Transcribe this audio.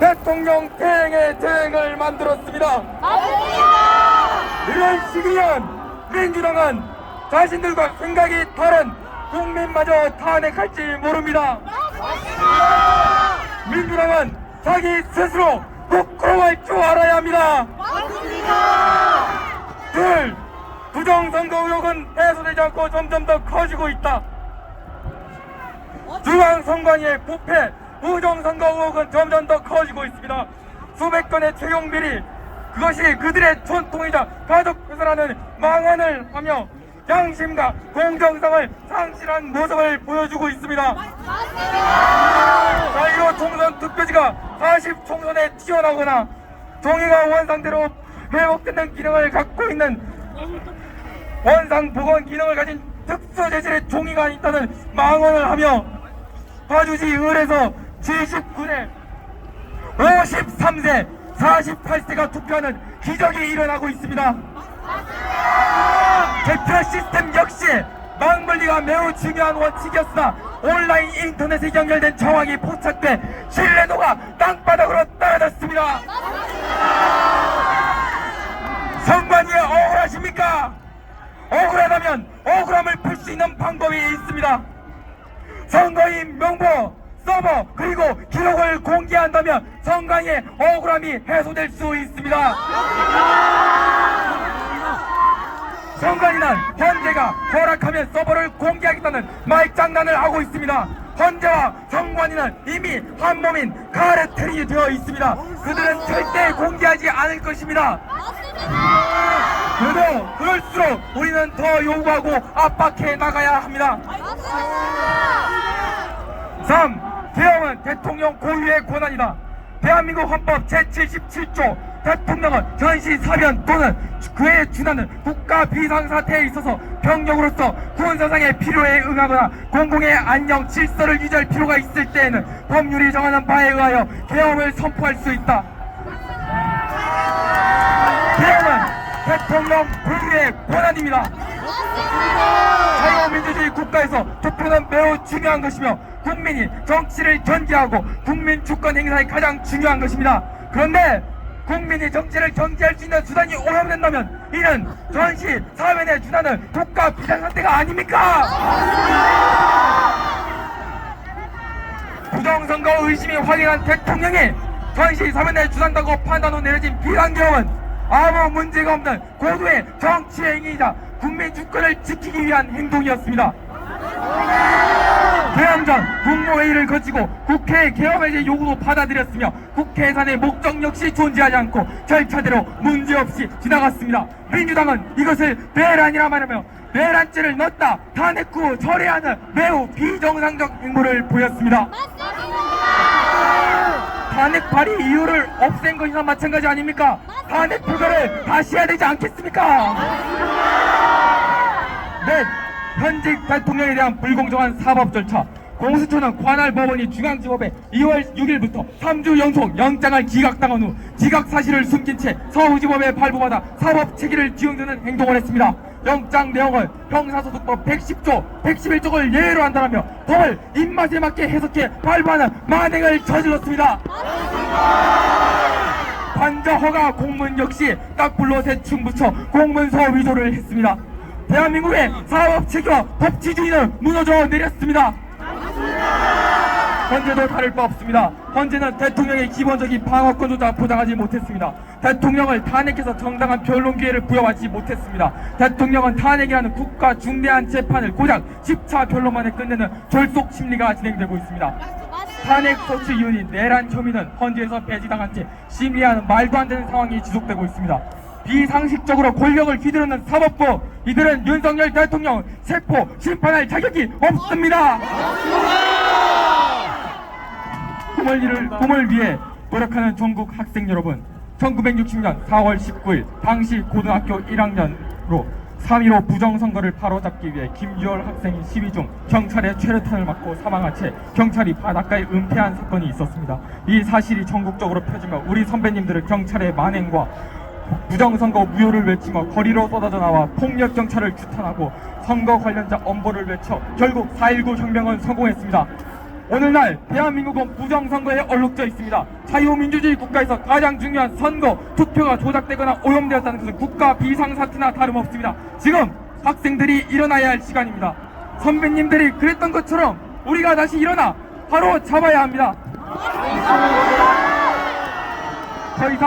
대통령 대행의 대행을 만들었습니다. 이런 시기면 민주당은 자신들과 생각이 다른 국민마저 탄핵할지 모릅니다. 민주당은 자기 스스로 부끄러워할 줄 알아야 합니다. 둘, 부정선거 의혹은 해소되지 않고 점점 더 커지고 있다. 중앙선관위의 부패, 부정선거 의혹은 점점 더 커지고 있습니다. 수백 건의 채용 비리, 그것이 그들의 전통이자 가족 훼손하는 망언을 하며 양심과 공정성을 상실한 모습을 보여주고 있습니다. 자, 1호 총선 투표지가 40 총선에 튀어나오거나 종이가 원상대로 회복되는 기능을 갖고 있는 원상 복원 기능을 가진 특수 재질의 종이가 있다는 망언을 하며 파주시 을에서 79세, 53세, 48세가 투표하는 기적이 일어나고 있습니다. 개표 시스템 역시 망분리가 매우 중요한 원칙이었으나 온라인 인터넷에 연결된 정황이 포착돼 신뢰도가 땅바닥으로 떨어졌습니다. 선관위에 억울하십니까? 억울하다면 억울함을 풀 수 있는 방법이 있습니다. 선거인 명부, 서버, 그리고 기록을 공개한다면 선관위의 억울함이 해소될 수 있습니다. 선관위는 헌재가 허락하면 서버를 공개하겠다는 말장난을 하고 있습니다. 헌재와 선관위는 이미 한 몸인 카르텔이 되어 있습니다. 그들은 절대 공개하지 않을 것입니다. 그래도 그럴수록 우리는 더 요구하고 압박해 나가야 합니다. 3. 개헌은 대통령 고유의 권한이다. 대한민국 헌법 제77조 대통령은 전시사변 또는 그에 준하는 국가 비상사태에 있어서 병력으로서 군사상의 필요에 응하거나 공공의 안녕 질서를 유지할 필요가 있을 때에는 법률이 정하는 바에 의하여 개헌을 선포할 수 있다. 개헌은 대통령 고유의 권한입니다. 자유민주주의 국가에서 투표는 매우 중요한 것이며 국민이 정치를 견제하고 국민 주권 행사에 가장 중요한 것입니다. 그런데 국민이 정치를 견제할 수 있는 수단이 오염된다면 이는 전시 사면에 준하는 국가 비상사태가 아닙니까? 부정선거 의심이 확인한 대통령이 전시 사면에 준한다고 판단 후 내려진 비상계엄은 아무 문제가 없는 고도의 정치 행위이자 국민 주권을 지키기 위한 행동이었습니다. 개헌 전 국무회의를 거치고 국회 개헌의 요구도 받아들였으며 국회 예산의 목적 역시 존재하지 않고 절차대로 문제없이 지나갔습니다. 민주당은 이것을 내란이라 말하며 내란죄를 넣었다 탄핵 후 철회하는 매우 비정상적 행보를 보였습니다. 탄핵 발의 이유를 없앤 것이나 마찬가지 아닙니까? 탄핵 표결을 다시 해야 되지 않겠습니까? 넷, 현직 대통령에 대한 불공정한 사법 절차. 공수처는 관할 법원이 중앙지법에 2월 6일부터 3주 연속 영장을 기각당한 후 지각 사실을 숨긴 채 서울지법에 발부받아 사법 체계를 뒤흔드는 행동을 했습니다. 영장 내용을 형사소송법 110조, 111조를 예외로 한다며 법을 입맛에 맞게 해석해 발부하는 만행을 저질렀습니다. 관저 허가 공문 역시 딱불로 대충 붙여 공문서 위조를 했습니다. 대한민국의 사법체계와 법치주의는 무너져 내렸습니다. 헌재도 다를 바 없습니다. 헌재는 대통령의 기본적인 방어권조차 보장하지 못했습니다. 대통령을 탄핵해서 정당한 변론 기회를 부여하지 못했습니다. 대통령은 탄핵이라는 국가 중대한 재판을 고작 10차 변론만에 끝내는 졸속 심리가 진행되고 있습니다. 탄핵 소추 이유인 내란 혐의는 헌재에서 배제당한 채 심리하는 말도 안 되는 상황이 지속되고 있습니다. 비상식적으로 권력을 휘두르는 사법부, 이들은 윤석열 대통령 세포 심판할 자격이 없습니다. 꿈을 위해 노력하는 전국 학생 여러분, 1960년 4월 19일 당시 고등학교 1학년으로 3.15 부정선거를 바로잡기 위해 김주열 학생이 시위 중 경찰의 최루탄을 맞고 사망한 채 경찰이 바닷가에 은폐한 사건이 있었습니다. 이 사실이 전국적으로 펴지며 우리 선배님들은 경찰의 만행과 부정선거 무효를 외치며 거리로 쏟아져 나와 폭력경찰을 규탄하고 선거 관련자 엄벌을 외쳐 결국 4.19 혁명은 성공했습니다. 오늘날 대한민국은 부정선거에 얼룩져 있습니다. 자유민주주의 국가에서 가장 중요한 선거, 투표가 조작되거나 오염되었다는 것은 국가 비상사태나 다름없습니다. 지금 학생들이 일어나야 할 시간입니다. 선배님들이 그랬던 것처럼 우리가 다시 일어나 바로 잡아야 합니다. 더 이상